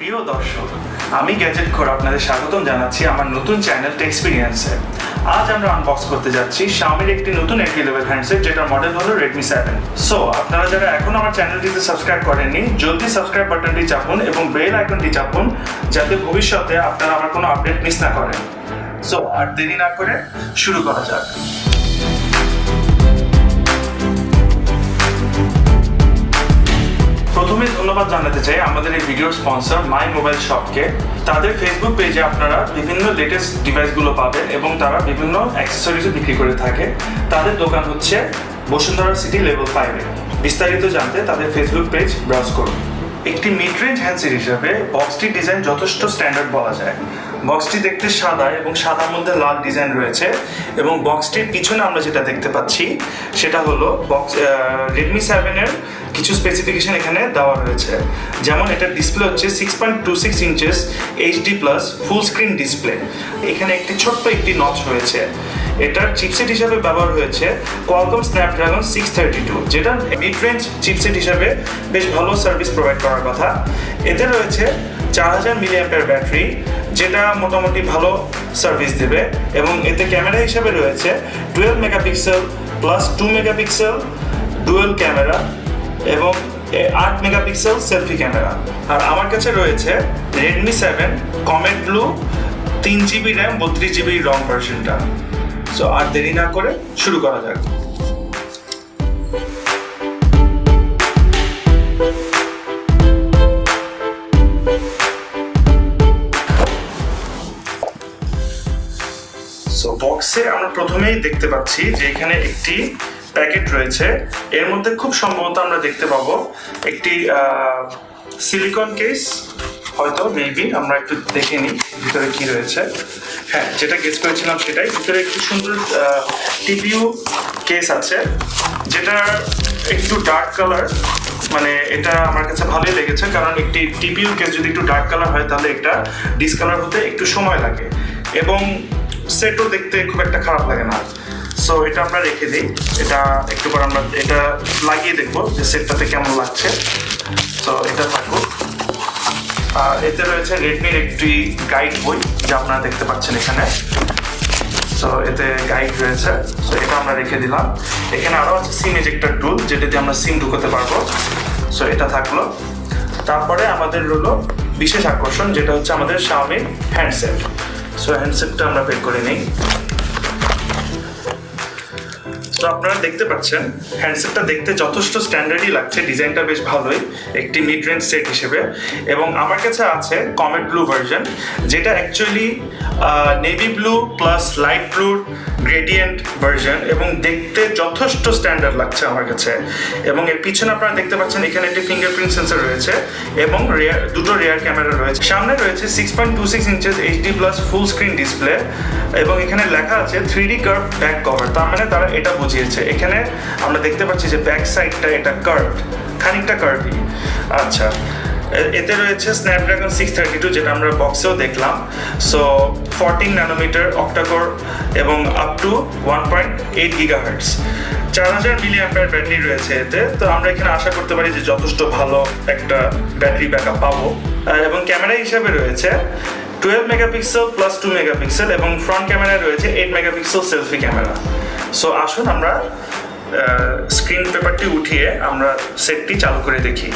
প্রিয় দর্শক, আমি গ্যাজেট খোর আপনাদের স্বাগতম জানাচ্ছি আমার নতুন চ্যানেল টেক্সপিরিয়েন্সে। আজ আমরা আনবক্স করতে যাচ্ছি Xiaomiর একটি নতুন এন্ট্রি লেভেল হ্যান্ডসেট, যেটার মডেল হলো Redmi 7। সো আপনারা যারা এখন আমার চ্যানেলটিতে সাবস্ক্রাইব করেননি, জলদি সাবস্ক্রাইব বাটনটি চাপুন এবং বেল আইকনটি চাপুন, যাতে ভবিষ্যতে আপনারা আমার কোনো আপডেট মিস না করেন। সো আর দেরি না করে শুরু করা যাক। প্রথমে ধন্যবাদ জানাতে চাই আমাদের এই ভিডিওর স্পন্সর মাই মোবাইল শপকে। তাদের ফেসবুক পেজে আপনারা বিভিন্ন লেটেস্ট ডিভাইসগুলো পাবেন এবং তারা বিভিন্ন অ্যাক্সেসরিজও বিক্রি করে থাকে। তাদের দোকান হচ্ছে বসুন্ধরা সিটি লেভেল 5-এ। বিস্তারিত জানতে তাদের ফেসবুক পেজ ব্রাউজ করুন। একটি মিড রেঞ্জ হ্যান্ডসেট হিসেবে বক্সটির ডিজাইন যথেষ্ট স্ট্যান্ডার্ড বলা যায়। বক্সটি দেখতে সাদা এবং সাদার মধ্যে লাল ডিজাইন রয়েছে এবং বক্সটির পিছনে আমরা যেটা দেখতে পাচ্ছি সেটা হলো Redmi 7-এর কিছু স্পেসিফিকেশন এখানে দেওয়া রয়েছে। যেমন এটার ডিসপ্লে হচ্ছে 6.26 inches HD+ full screen display. এখানে ছোট্ট একটি নচ রয়েছে। এটার চিপসেট হিসাবে ব্যবহার হয়েছে Qualcomm Snapdragon 632, যেটা মিড রেঞ্জ চিপসেট হিসাবে বেশ ভালো সার্ভিস প্রোভাইড করার কথা। এতে রয়েছে 4000 mAh ব্যাটারি, যেটা মোটামুটি ভালো সার্ভিস দেবে এবং এতে ক্যামেরা হিসাবে রয়েছে 12 megapixel plus 2 megapixel dual camera এবং 8 মেগাপিক্সেল সেলফি ক্যামেরা। আর আমার কাছে রয়েছে Redmi 7 Comet Blue 3GB RAM 32GB ROM ভার্সনটা। সো আর দেরি না করে শুরু করা যাক। সো বক্সে আমরা প্রথমেই দেখতে পাচ্ছি যে এখানে একটি প্যাকেট রয়েছে। এর মধ্যে খুব সম্ভবত আমরা দেখতে পাবো একটি সিলিকন কেস, হয়তো মেবি। আমরা একটু দেখে নিই ভিতরে কি রয়েছে। হ্যাঁ, যেটা গেস করেছিলাম সেটাই। ভিতরে একটি সুন্দর টিপিইউ কেস আছে, যেটা একটু ডার্ক কালার। মানে এটা আমার কাছে ভালোই লেগেছে, কারণ একটি টিপিইউ কেস যদি একটু ডার্ক কালার হয় তাহলে এটা ডিসকালার হতে একটু সময় লাগে এবং সেটও দেখতে খুব একটা খারাপ লাগে না। সো এটা আমরা রেখে দিই। এটা একটু পর আমরা এটা লাগিয়ে দেখবো যে সেটটাতে কেমন লাগছে। সো এটা থাকুক। আর এতে রয়েছে রেডমির একটি গাইড বই, যা আপনারা দেখতে পাচ্ছেন এখানে। সো এতে গাইড রয়েছে। সো এটা আমরা রেখে দিলাম। এখানে আরও আছে সিম এজেক্টর টুল, যেটা দিয়ে আমরা সিম ঢুকাতে পারবো। সো এটা থাকলো। তারপরে আমাদের হলো বিশেষ আকর্ষণ, যেটা হচ্ছে আমাদের Xiaomi হ্যান্ডসেট। সো হ্যান্ডসেটটা আমরা বের করে নিই। তো আপনারা দেখতে পাচ্ছেন হ্যান্ডসেটটা দেখতে যথেষ্ট স্ট্যান্ডার্ডই লাগছে। ডিজাইনটা বেশ ভালোই একটি মিড রেঞ্জ সেট হিসেবে। এবং আমার কাছে আছে কমেট ব্লু ভার্সন, যেটা actually navy blue plus light ব্লুর গ্রেডিয়েন্ট ভার্সন এবং দেখতে যথেষ্ট স্ট্যান্ডার্ড লাগছে আমার কাছে। এবং এর পিছনে আপনারা দেখতে পাচ্ছেন এখানে একটি ফিঙ্গারপ্রিন্ট সেন্সর রয়েছে এবং দুটো রেয়ার ক্যামেরা রয়েছে। সামনে রয়েছে 6.26 inches HD+ full screen display এবং এখানে লেখা আছে 3D কার্ভ ব্যাক কভার। তার মানে তারা এটা বুঝিয়েছে। এখানে আমরা দেখতে পাচ্ছি যে ব্যাক সাইডটা এটা কার্ভড, খানিকটা কার্ভি। আচ্ছা, এতে রয়েছে স্ন্যাপড্রাগন 632, যেটা আমরা বক্সেও দেখলাম। সো 14 ন্যানোমিটার অক্টাকোর এবং up to 1.8 GHz 4000 mAh battery রয়েছে এতে। তো আমরা এখানে আশা করতে পারি যে যথেষ্ট ভালো একটা ব্যাটারি ব্যাকআপ পাবো। এবং ক্যামেরা হিসাবে রয়েছে 12 মেগাপিক্সেল প্লাস 2 মেগাপিক্সেল এবং ফ্রন্ট ক্যামেরায় রয়েছে 8 মেগাপিক্সেল সেলফি ক্যামেরা। সো আসুন আমরা স্ক্রিন পেপারটি উঠিয়ে আমরা সেটটি চালু করে দেখি।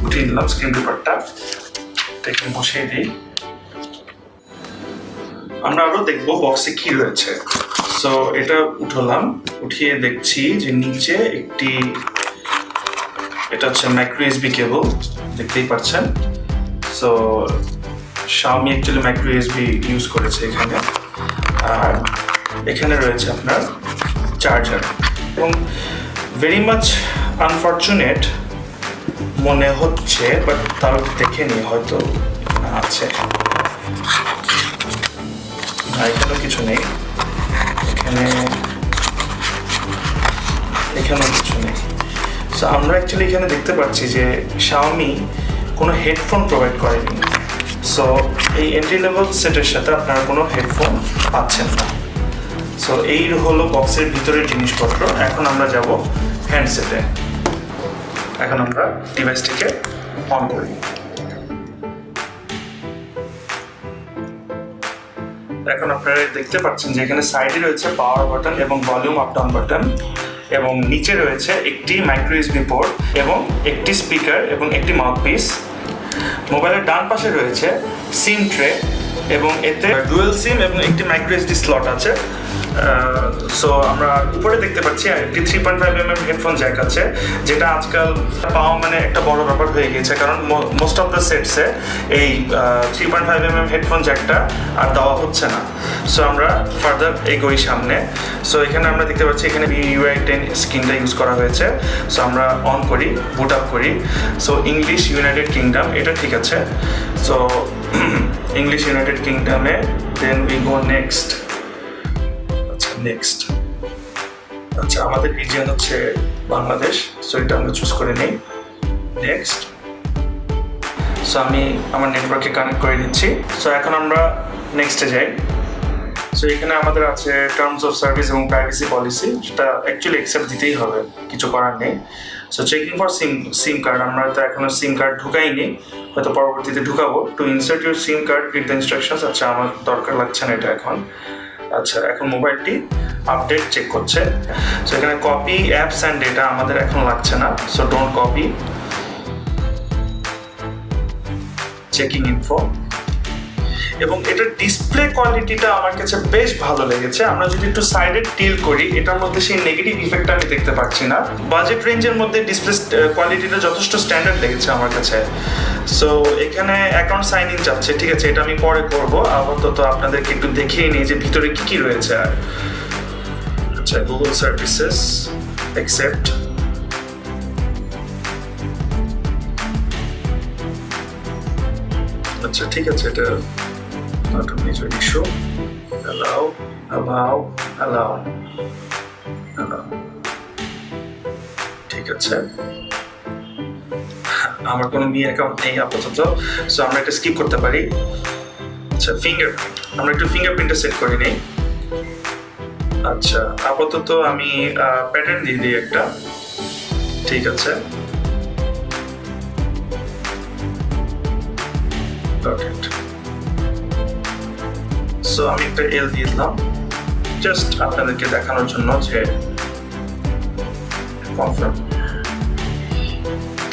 উঠিয়ে দিলাম স্ক্রিন পেপারটা, এখানে বসিয়ে দিই। আমরা আরো দেখবো বক্সে কি রয়েছে। সো এটা উঠালাম, উঠিয়ে দেখছি যে নিচে একটি, এটা হচ্ছে মাইক্রো USB কেবল, দেখতেই পাচ্ছেন। So Xiaomi actually micro USB use করেছে এখানে। আর এখানে রয়েছে আপনার চার্জার এবং ভেরি মাচ আনফর্চুনেট মনে হচ্ছে, বাট তাও দেখে নিই, হয়তো আছে। এখানেও কিছু নেই, এখানেও কিছু নেই। সো আমরা অ্যাকচুয়ালি এখানে দেখতে পাচ্ছি যে Xiaomi কোনো হেডফোন প্রোভাইড করেনি। সো এই এন্ট্রি লেভেল সেটের সাথে আপনারা কোনো হেডফোন পাচ্ছেন না। সো এই হলো বক্সের ভিতরের জিনিসপত্র। এখন আমরা যাব হ্যান্ডসেটে। এখন আমরা ডিভাইসটিকে অন করি। এখন আপনারা দেখতে পাচ্ছেন যে এখানে সাইডে রয়েছে পাওয়ার বাটন এবং ভলিউম আপ ডাউন বাটন, এবং নিচে রয়েছে একটি মাইক্রো ইউএসবি পোর্ট এবং একটি স্পিকার এবং একটি মাউথপিস। মোবাইলের ডান পাশে রয়েছে সিম ট্রে এবং এতে ডুয়েল সিম এবং একটি মাইক্রো এসডি স্লট আছে। সো আমরা উপরে দেখতে পাচ্ছি একটি 3.5mm হেডফোন জ্যাক আছে, যেটা আজকাল পাওয়া মানে একটা বড় ব্যাপার হয়ে গেছে, কারণ মোস্ট অফ দ্য সেটসে এই 3.5mm হেডফোন জ্যাকটা আর দেওয়া হচ্ছে না। সো আমরা ফার্দার এগোই সামনে। সো এখানে আমরা দেখতে পাচ্ছি এখানে UI 10 স্ক্রিনটা ইউজ করা হয়েছে। সো আমরা অন করি, বুট আপ করি। সো ইংলিশ ইউনাইটেড কিংডম, এটা ঠিক আছে। সো ইংলিশ ইউনাইটেড কিংডমে then we go next. Next আচ্ছা, আমাদের রিজিয়ন হচ্ছে বাংলাদেশ, সো এটা আমরা চুজ করে নিই। নেক্সট। সো আমি আমার নেটওয়ার্কে কানেক্ট করে নিচ্ছি। সো এখন আমরা নেক্সটে যাই। সো এখানে আমাদের আছে টার্মস অফ সার্ভিস এবং প্রাইভেসি পলিসি, যেটা অ্যাকচুয়ালি অ্যাকসেপ্ট দিতেই হবে, কিছু করার নেই। So checking for SIM card, আমরা তো এখনো সিম কার্ড ঢুকাইনি, হয়তো পরবর্তীতে ঢুকাবো। To insert your SIM card read the instructions, আচ্ছা আমার দরকার লাগছে না এটা এখন। আচ্ছা, এখন মোবাইলটি আপডেট চেক করছে। সো এখানে কপি অ্যাপস অ্যান্ড ডেটা আমাদের এখন লাগছে না, so don't copy. Checking info, এবং এটার ডিসপ্লে কোয়ালিটিটা আমার কাছে বেশ ভালো লেগেছে। আমরা যদি একটু সাইডে টিল করি, এটার মধ্যে সেই নেগেটিভ ইফেক্টটা আমি দেখতে পাচ্ছি না। বাজেট রেঞ্জের মধ্যে ডিসপ্লে কোয়ালিটিটা যথেষ্ট স্ট্যান্ডার্ড লেগেছে আমার কাছে। সো এখানে অ্যাকাউন্ট সাইন ইন যাচ্ছে, ঠিক আছে, এটা আমি পরে করবো। আপাতত আপনাদেরকে একটু দেখিয়ে নিই যে ভিতরে কি কি রয়েছে। আর আচ্ছা, গুগল সার্ভিসেস অ্যাকসেপ্ট, আচ্ছা ঠিক আছে, এটা not a major issue. Allow. ঠিক আছে, আমার কোনো মি অ্যাকাউন্ট নেই আপাতত, সো আমরা এটা স্কিপ করতে পারি। আচ্ছা, ফিঙ্গারপ্রিন্ট, আমরা একটু ফিঙ্গারপ্রিন্টটা সেট করে নিই। আচ্ছা, আপাতত আমি প্যাটার্ন দিয়ে দিই একটা, ঠিক আছে। সো আমি একটা এল দিয়ে দিলাম, জাস্ট আপনাদেরকে দেখানোর জন্য যে কনফার্ম,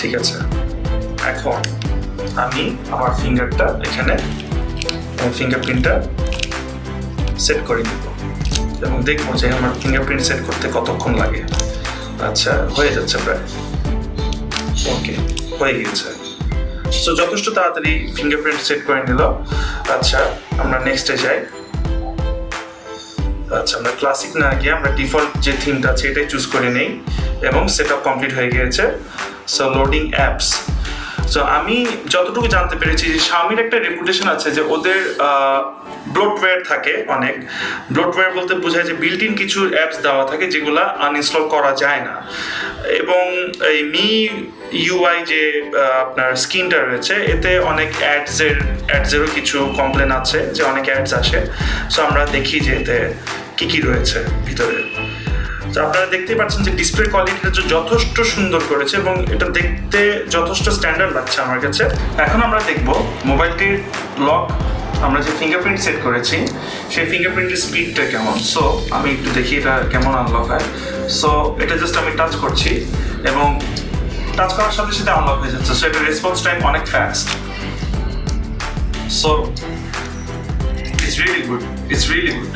ঠিক আছে। এখন আমি আমার ফিঙ্গারটা এখানে ফিঙ্গারপ্রিন্টটা সেট করে নিব এবং দেখবো যে আমার ফিঙ্গারপ্রিন্ট সেট করতে কতক্ষণ লাগে। আচ্ছা, হয়ে যাচ্ছে প্রায়, ওকে হয়ে গিয়েছে। সো যথেষ্ট তাড়াতাড়ি ফিঙ্গারপ্রিন্ট সেট করে নিল। আচ্ছা, আমরা নেক্সটে যাই। আচ্ছা, আমরা ক্লাসিক না গিয়ে আমরা ডিফল্ট যে থিমটা আছে এটাই চুজ করে নেই এবং সেট আপ কমপ্লিট হয়ে গিয়েছে। So loading apps. সো আমি যতটুকু জানতে পেরেছি যে Xiaomiর একটা রেপুটেশন আছে যে ওদের ব্লোটওয়্যার থাকে অনেক। ব্লোটওয়্যার বলতে বোঝায় যে বিল্ট ইন কিছু অ্যাপস দেওয়া থাকে যেগুলো আনইনস্টল করা যায় না, এবং এই মি ইউআই যে আপনার স্ক্রিনটা রয়েছে এতে অনেক অ্যাডসেরও কিছু কমপ্লেন আছে যে অনেক অ্যাডস আসে। সো আমরা দেখি যে এতে কী কী রয়েছে ভিতরে। তো আপনারা দেখতেই পাচ্ছেন যে ডিসপ্লে কোয়ালিটিটা যথেষ্ট সুন্দর করেছে এবং এটা দেখতে যথেষ্ট স্ট্যান্ডার্ড লাগছে আমার কাছে। এখন আমরা দেখব মোবাইলটির লক, আমরা যে ফিঙ্গারপ্রিন্ট সেট করেছি সেই ফিঙ্গারপ্রিন্টের স্পিডটা কেমন। সো আমি একটু দেখি এটা কেমন আনলক হয়। সো এটা জাস্ট আমি টাচ করছি এবং টাচ করার সাথে সাথে আনলক হয়ে যাচ্ছে। সো এটার রেসপন্স টাইম অনেক fast. So it's really good.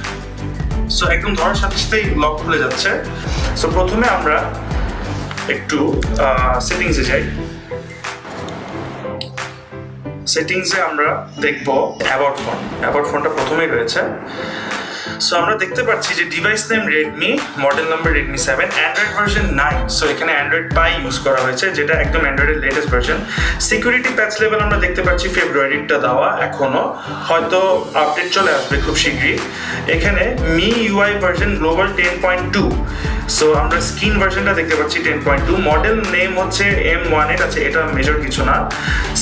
So একদম ধরার সাথে সাথেই লক খুলে যাচ্ছে। সো প্রথমে আমরা একটু সেটিংসে যাই। সেটিংসে আমরা দেখব অ্যাবাউট ফোনটা প্রথমেই রয়েছে। সো আমরা দেখতে পাচ্ছি যে device name Redmi, model number Redmi 7, Android version 9। So এখানে অ্যান্ড্রয়েড পাই ইউজ করা হয়েছে, যেটা একদম অ্যান্ড্রয়েডের latest version. Security patch level আমরা দেখতে পাচ্ছি ফেব্রুয়ারিটা দেওয়া, এখনো হয়তো আপডেট চলে আসবে খুব শীঘ্রই। এখানে Mi UI version global 10.2, so আমরা স্ক্রিন ভার্সনটা দেখতে পাচ্ছি 10.2, মডেল নেম হচ্ছে M18, আছে এটা মেজর কিছু না।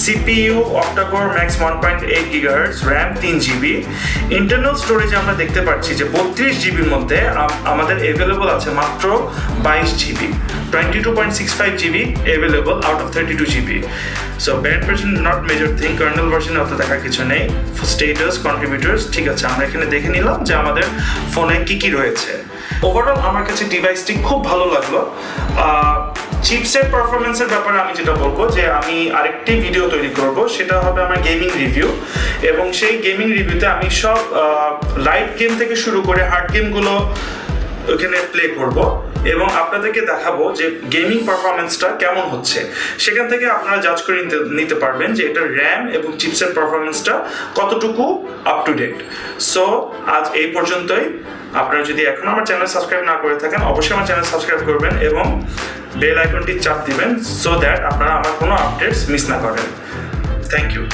CPU octa-core max 1.8 GHz, RAM 3GB। Internal স্টোরেজে আমরা দেখতে পাচ্ছি যে 32 জিবির মধ্যে আমাদের অ্যাভেলেবল আছে মাত্র 22 GB, 22.65 GB available out of 32 GB। So band version not major thing, kernel ভার্সনে অত দেখার কিছু নেই। স্টেটাস, কন্ট্রিবিউটার্স ঠিক আছে, আমরা এখানে দেখে নিলাম যে আমাদের ফোনে কি কি রয়েছে। ওভারঅল আমার কাছে ডিভাইসটি খুব ভালো লাগলো। চিপসেট পারফরমেন্সের ব্যাপারে আমি যেটা বলবো যে আমি আরেকটি ভিডিও তৈরি করব, সেটা হবে আমার গেমিং রিভিউ, এবং সেই গেমিং রিভিউতে আমি সব লাইট গেম থেকে শুরু করে হার্ড গেমগুলো ওখানে প্লে করব এবং আপনাদেরকে দেখাবো যে গেমিং পারফরমেন্সটা কেমন হচ্ছে। সেখান থেকে আপনারা জাজ করে নিতে পারবেন যে এটা র্যাম এবং চিপসেট পারফরমেন্সটা কতটুকু আপ টু ডেট। সো আজ এই পর্যন্তই। আপনারা যদি এখনো আমার চ্যানেল সাবস্ক্রাইব না করে থাকেন, অবশ্যই আমার চ্যানেল সাবস্ক্রাইব করবেন এবং বেল আইকনটি চাপ দিবেন সো দ্যাট আপনারা আমার কোনো আপডেটস মিস না করেন। Thank you.